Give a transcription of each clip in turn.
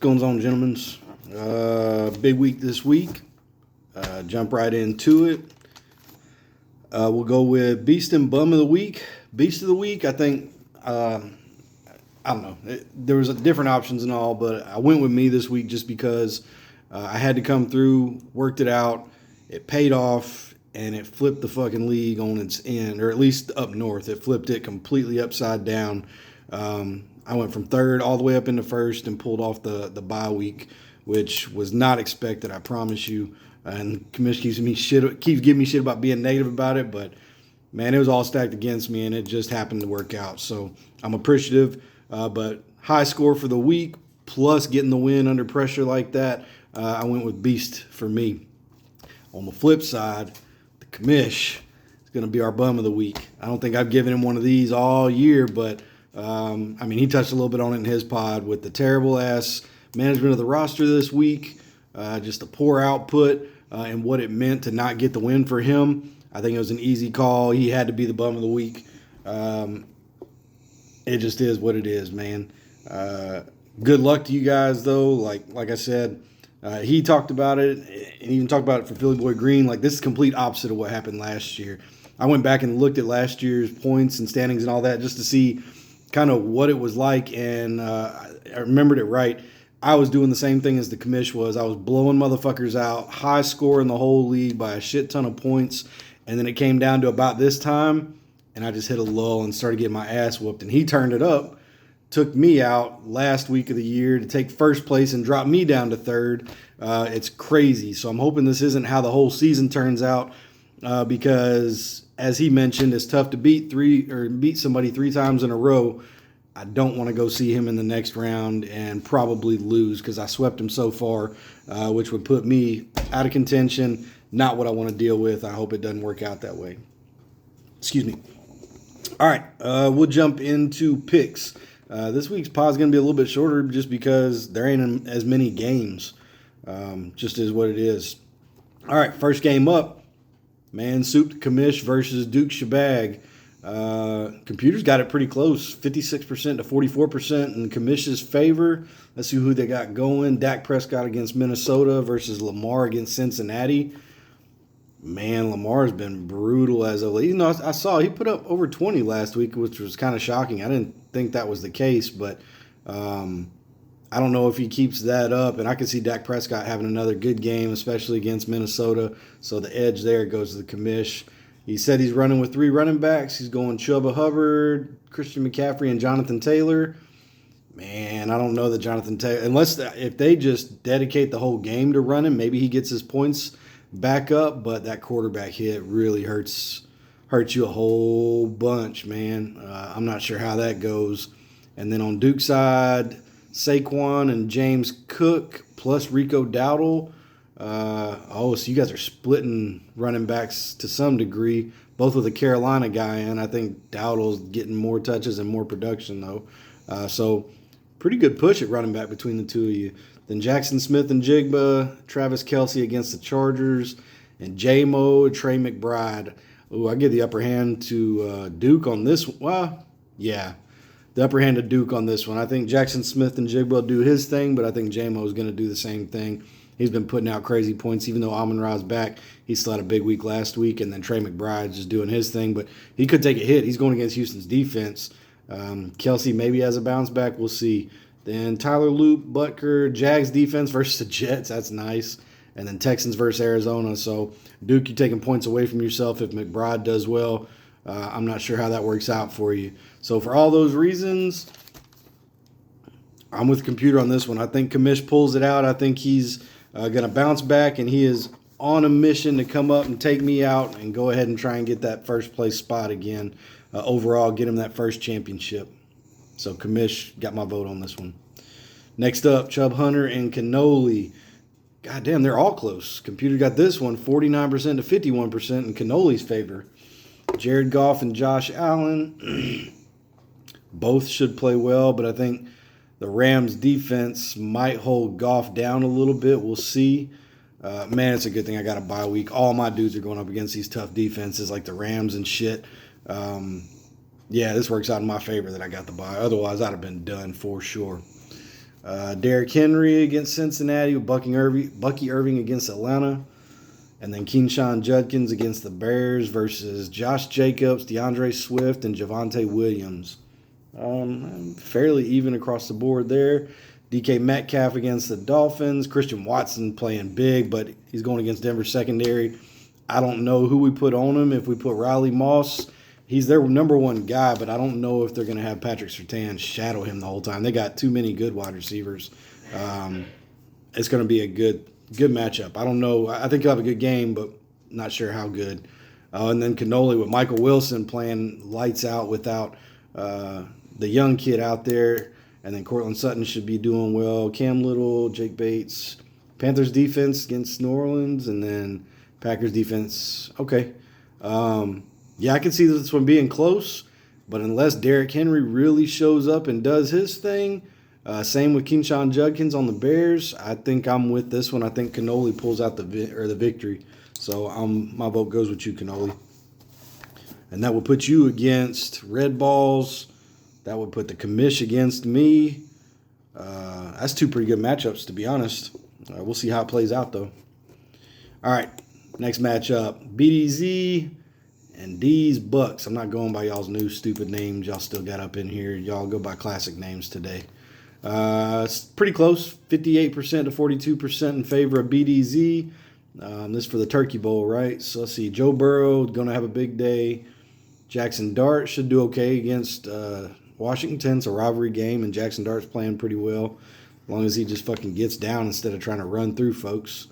going on, gentlemen? Big week this week. Jump right into it. We'll go with Beast and Bum of the Week. Beast of the Week, I think, I don't know. There was different options and all, but I went with me this week just because I had to come through, worked it out, it paid off, and it flipped the fucking league on its end, or at least up north. It flipped it completely upside down. I went from third all the way up into first and pulled off the bye week, which was not expected, I promise you. And Commish keeps giving me shit about being negative about it, but man, it was all stacked against me, and it just happened to work out. So I'm appreciative, but high score for the week, plus getting the win under pressure like that, I went with Beast for me. On the flip side, the Commish is going to be our Bum of the Week. I don't think I've given him one of these all year, but he touched a little bit on it in his pod with the terrible-ass management of the roster this week, just a poor output, and what it meant to not get the win for him. I think it was an easy call. He had to be the Bum of the Week. It just is what it is, man. Good luck to you guys, though. Like I said, he talked about it, and even talked about it for Philly Boy Green. Like, this is complete opposite of what happened last year. I went back and looked at last year's points and standings and all that just to see kind of what it was like, and I remembered it right. I was doing the same thing as the Commish was. I was blowing motherfuckers out, high score in the whole league by a shit ton of points, and then it came down to about this time, and I just hit a lull and started getting my ass whooped, and he turned it up, took me out last week of the year to take first place and drop me down to third. It's crazy, so I'm hoping this isn't how the whole season turns out, because as he mentioned, it's tough to beat somebody 3 times in a row. I don't want to go see him in the next round and probably lose because I swept him so far, which would put me out of contention. Not what I want to deal with. I hope it doesn't work out that way. Excuse me. All right, we'll jump into picks. This week's pod is going to be a little bit shorter just because there ain't as many games. Just is what it is. All right, first game up. Man Soup Commish versus Duke Shabag. Computers got it pretty close, 56% to 44% in Commish's favor. Let's see who they got going. Dak Prescott against Minnesota versus Lamar against Cincinnati. Man, Lamar's been brutal as of late. You know, I saw he put up over 20 last week, which was kind of shocking. I didn't think that was the case, but I don't know if he keeps that up. And I can see Dak Prescott having another good game, especially against Minnesota. So the edge there goes to the Commish. He said he's running with 3 running backs. He's going Chuba Hubbard, Christian McCaffrey, and Jonathan Taylor. Man, I don't know that Jonathan Taylor, if they just dedicate the whole game to running, maybe he gets his points back up. But that quarterback hit really hurts you a whole bunch, man. I'm not sure how that goes. And then on Duke's side, Saquon and James Cook plus Rico Dowdle. So you guys are splitting running backs to some degree, both with a Carolina guy, and I think Dowdle's getting more touches and more production, though. So pretty good push at running back between the two of you. Then Jackson Smith and Jigba, Travis Kelce against the Chargers, and J-Mo, Trey McBride. Ooh, I give the upper hand to Duke on this one. Well, yeah, the upper hand to Duke on this one. I think Jackson Smith and Jigba will do his thing, but I think J-Mo is going to do the same thing. He's been putting out crazy points, even though Amon-Ra's back. He still had a big week last week, and then Trey McBride's just doing his thing. But he could take a hit. He's going against Houston's defense. Kelce maybe has a bounce back. We'll see. Then Tyler Loop, Butker, Jags defense versus the Jets. That's nice. And then Texans versus Arizona. So, Duke, you're taking points away from yourself if McBride does well. I'm not sure how that works out for you. So, for all those reasons, I'm with Computer on this one. I think Commish pulls it out. I think he's going to bounce back, and he is on a mission to come up and take me out and go ahead and try and get that first place spot again. Overall, get him that first championship. So Commish got my vote on this one. Next up, Chubb Hunter and Cannoli. God damn, they're all close. Computer got this one, 49% to 51% in Cannoli's favor. Jared Goff and Josh Allen. Both should play well, but I think the Rams defense might hold Goff down a little bit. We'll see. Man, it's a good thing I got a bye week. All my dudes are going up against these tough defenses like the Rams and shit. Yeah, this works out in my favor that I got the bye. Otherwise, I'd have been done for sure. Derrick Henry against Cincinnati with Bucky Irving against Atlanta. And then Keyshawn Judkins against the Bears versus Josh Jacobs, DeAndre Swift, and Javonte Williams. Fairly even across the board there. DK Metcalf against the Dolphins. Christian Watson playing big, but he's going against Denver secondary. I don't know who we put on him. If we put Riley Moss, he's their number one guy, but I don't know if they're going to have Patrick Surtain shadow him the whole time. They got too many good wide receivers. It's going to be a good matchup. I don't know. I think he'll have a good game, but not sure how good. And then Cannoli with Michael Wilson playing lights out without the young kid out there. And then Cortland Sutton should be doing well. Cam Little, Jake Bates. Panthers defense against New Orleans. And then Packers defense. Okay. Yeah, I can see this one being close. But unless Derrick Henry really shows up and does his thing, same with Keyshawn Judkins on the Bears, I think I'm with this one. I think Cannoli pulls out the victory. So my vote goes with you, Cannoli. And that would put you against Red Balls. That would put the commish against me. That's two pretty good matchups, to be honest. We'll see how it plays out, though. All right, next matchup. BDZ and D's Bucks. I'm not going by y'all's new stupid names y'all still got up in here. Y'all go by classic names today. It's pretty close, 58% to 42% in favor of BDZ. This is for the Turkey Bowl, right? So let's see. Joe Burrow going to have a big day. Jackson Dart should do okay against Washington. It's a rivalry game, and Jackson Dart's playing pretty well as long as he just fucking gets down instead of trying to run through folks.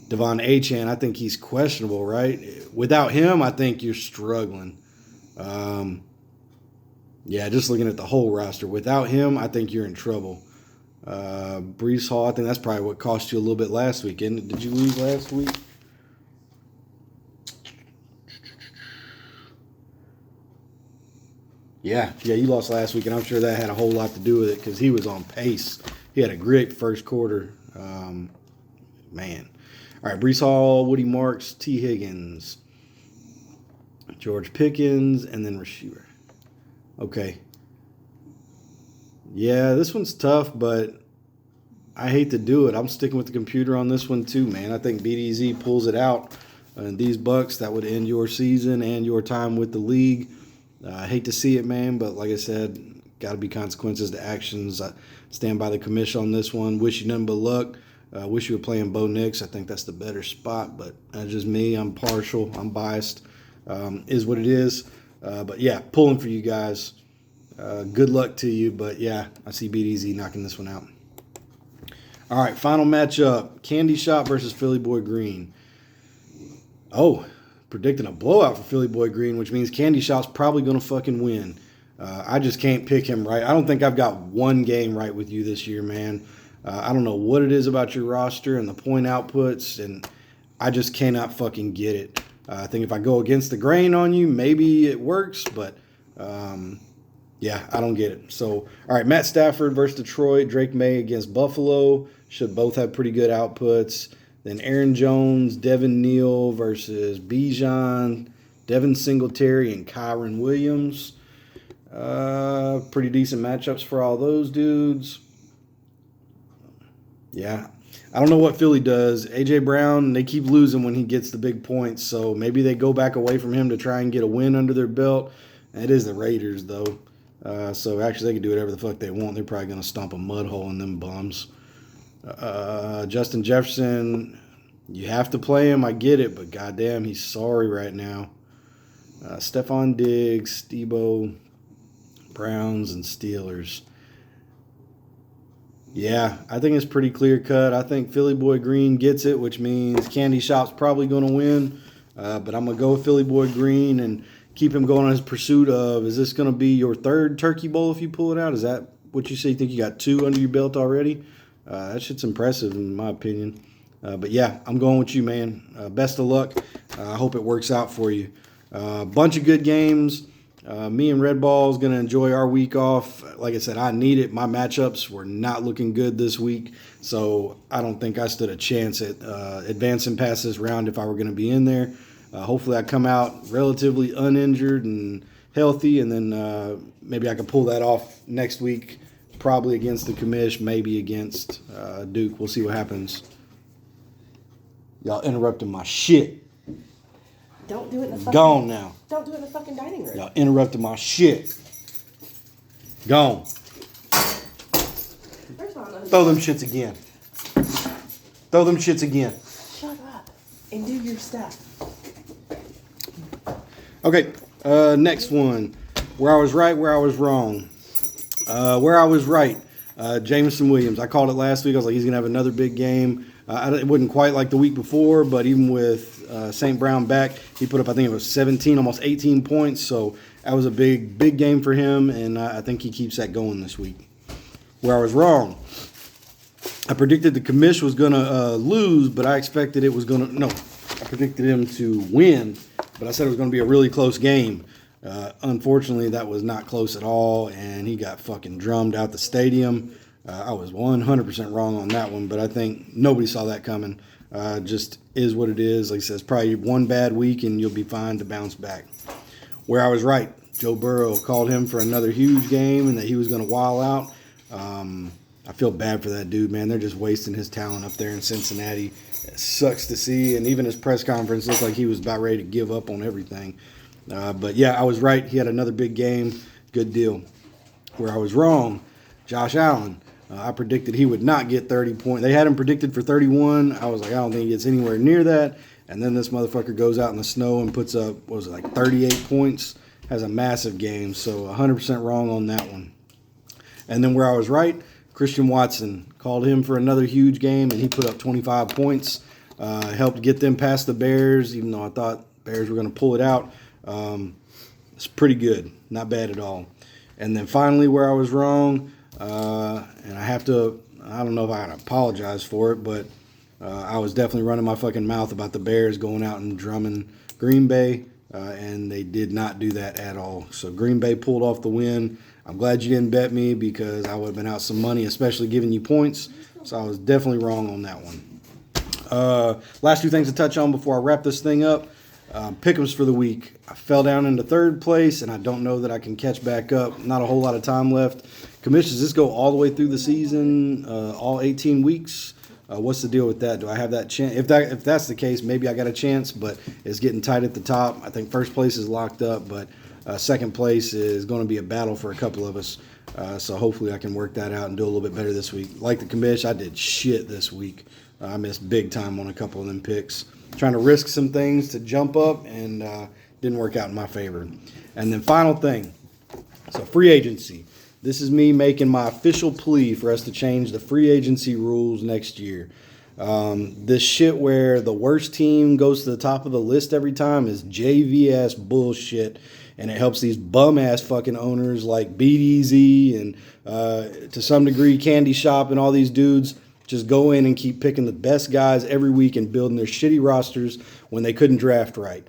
Devon Achane, I think he's questionable, right? Without him, I think you're struggling. Yeah, just looking at the whole roster. Without him, I think you're in trouble. Breece Hall, I think that's probably what cost you a little bit last weekend. Did you lose last week? Yeah, you lost last week, and I'm sure that had a whole lot to do with it because he was on pace. He had a great first quarter. Man. All right, Breece Hall, Woody Marks, T. Higgins, George Pickens, and then Rasheed. Okay. Yeah, this one's tough, but I hate to do it. I'm sticking with the computer on this one too, man. I think BDZ pulls it out. And these Bucks, that would end your season and your time with the league. I hate to see it, man, but like I said, got to be consequences to actions. I stand by the commission on this one. Wish you nothing but luck. Wish you were playing Bo Nix. I think that's the better spot, but that's just me. I'm partial. I'm biased. Is what it is. But, yeah, pulling for you guys. Good luck to you, but, yeah, I see BDZ knocking this one out. All right, final matchup, Candy Shop versus Philly Boy Green. Oh, predicting a blowout for Philly Boy Green, which means Candy Shop's probably going to fucking win. I just can't pick him right. I don't think I've got one game right with you this year, man. I don't know what it is about your roster and the point outputs, and I just cannot fucking get it. I think if I go against the grain on you, maybe it works, but yeah, I don't get it. So, all right, Matt Stafford versus Detroit, Drake May against Buffalo. Should both have pretty good outputs. Then Aaron Jones, Devin Neal versus Bijan, Devin Singletary, and Kyron Williams. Pretty decent matchups for all those dudes. Yeah. I don't know what Philly does. A.J. Brown, they keep losing when he gets the big points, so maybe they go back away from him to try and get a win under their belt. It is the Raiders, though. So actually they can do whatever the fuck they want. They're probably going to stomp a mud hole in them bums. Justin Jefferson, you have to play him. I get it, but goddamn, he's sorry right now. Stephon Diggs, Debo, Browns, and Steelers. Yeah, I think it's pretty clear cut. I think Philly Boy Green gets it, which means Candy Shop's probably going to win. But I'm going to go with Philly Boy Green and keep him going on his pursuit of, is this going to be your third Turkey Bowl if you pull it out? Is that what you say? You think you got 2 under your belt already? That shit's impressive in my opinion. But yeah, I'm going with you, man. Best of luck. I hope it works out for you. Bunch of good games. Me and Red Ball is going to enjoy our week off. Like I said, I need it. My matchups were not looking good this week, so I don't think I stood a chance at advancing past this round if I were going to be in there. Hopefully I come out relatively uninjured and healthy, and then maybe I can pull that off next week, probably against the commish, maybe against Duke. We'll see what happens. Y'all interrupting my shit. Don't do it in the fucking... Gone now. Don't do it in the fucking dining room. Y'all interrupting my shit. Gone. Throw them shits again. Throw them shits again. Shut up and do your stuff. Okay, next one. Where I was right, where I was wrong. Where I was right, Jameson Williams. I called it last week. I was like, he's going to have another big game. It wasn't quite like the week before, but even with St. Brown back, he put up, I think it was 17, almost 18 points. So that was a big game for him, and I think he keeps that going this week. Where I was wrong, I predicted the commish was going to lose, but I expected it was going to, no, I predicted him to win, but I said it was going to be a really close game. Unfortunately, that was not close at all, and he got fucking drummed out the stadium. I was 100% wrong on that one, but I think nobody saw that coming. Just is what it is. Like I said, it's probably one bad week, and you'll be fine to bounce back. Where I was right, Joe Burrow called him for another huge game, and that he was going to wild out. I feel bad for that dude, man. They're just wasting his talent up there in Cincinnati. It sucks to see, and even his press conference looked like he was about ready to give up on everything. But yeah, I was right. He had another big game. Good deal. Where I was wrong, Josh Allen. I predicted he would not get 30 points. They had him predicted for 31. I was like, I don't think he gets anywhere near that. And then this motherfucker goes out in the snow and puts up, what was it, like 38 points. Has a massive game. So 100% wrong on that one. And then where I was right, Christian Watson. Called him for another huge game, and he put up 25 points. Helped get them past the Bears, even though I thought Bears were going to pull it out. It's pretty good. Not bad at all. And then finally where I was wrong, and I don't know if I apologize for it, but I was definitely running my fucking mouth about the Bears going out and drumming Green Bay, and they did not do that at all. So Green Bay pulled off the win. I'm glad you didn't bet me because I would have been out some money, especially giving you points. So I was definitely wrong on that one. Last two things to touch on before I wrap this thing up. Pick'ems for the week. I fell down into third place, and I don't know that I can catch back up. Not a whole lot of time left. Commissions, does this go all the way through the season, all 18 weeks? What's the deal with that? Do I have that chance? If that's the case, maybe I got a chance, but it's getting tight at the top. I think first place is locked up, but second place is going to be a battle for a couple of us. So hopefully I can work that out and do a little bit better this week. Like the commish, I did shit this week. I missed big time on a couple of them picks. Trying to risk some things to jump up, and didn't work out in my favor. And then final thing, so free agency. This is me making my official plea for us to change the free agency rules next year. This shit where the worst team goes to the top of the list every time is JV-ass bullshit, and it helps these bum-ass fucking owners like BDZ and to some degree Candy Shop and all these dudes just go in and keep picking the best guys every week and building their shitty rosters when they couldn't draft right.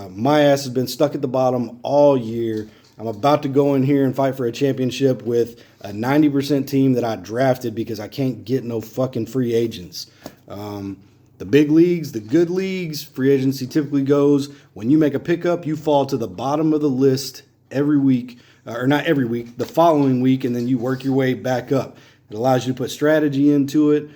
My ass has been stuck at the bottom all year. I'm about to go in here and fight for a championship with a 90% team that I drafted because I can't get no fucking free agents. The big leagues, the good leagues, free agency typically goes, when you make a pickup, you fall to the bottom of the list every week, or not every week, the following week, and then you work your way back up. It allows you to put strategy into it,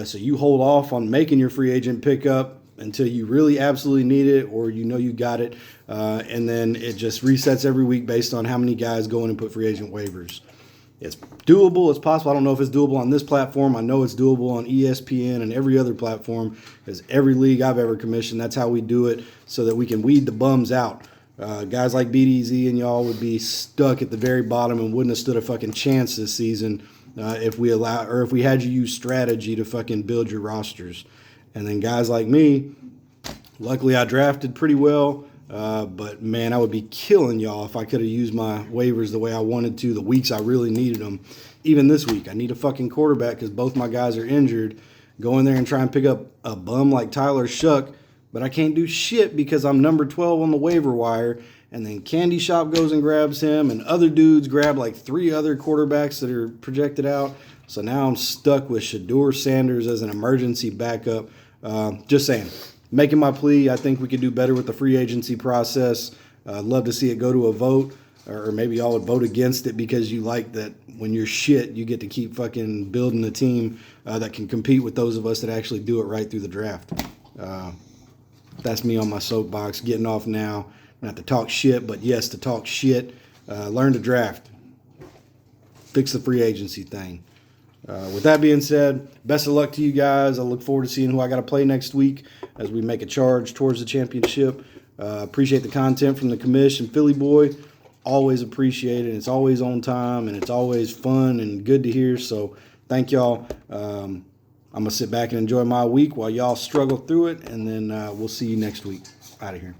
so you hold off on making your free agent pickup until you really absolutely need it or you know you got it, and then it just resets every week based on how many guys go in and put free agent waivers. It's doable. It's possible. I don't know if it's doable on this platform. I know it's doable on ESPN and every other platform because every league I've ever commissioned, that's how we do it so that we can weed the bums out. Guys like BDZ and y'all would be stuck at the very bottom and wouldn't have stood a fucking chance this season if we had you use strategy to fucking build your rosters. And then guys like me, luckily I drafted pretty well. But man, I would be killing y'all if I could have used my waivers the way I wanted to the weeks I really needed them. Even this week, I need a fucking quarterback because both my guys are injured. Go in there and try and pick up a bum like Tyler Shuck, but I can't do shit because I'm number 12 on the waiver wire. And then Candy Shop goes and grabs him, and other dudes grab like 3 other quarterbacks that are projected out. So now I'm stuck with Shedeur Sanders as an emergency backup. Just saying. Making my plea, I think we could do better with the free agency process. I'd love to see it go to a vote. or maybe y'all would vote against it because you like that when you're shit, you get to keep fucking building a team that can compete with those of us that actually do it right through the draft. That's me on my soapbox, getting off now. Not to talk shit, but yes, to talk shit. Learn to draft. Fix the free agency thing. With that being said, best of luck to you guys. I look forward to seeing who I got to play next week as we make a charge towards the championship. Appreciate the content from the commission. Philly Boy, always appreciate it. It's always on time, and it's always fun and good to hear. So thank y'all. I'm going to sit back and enjoy my week while y'all struggle through it, and then we'll see you next week. Out of here.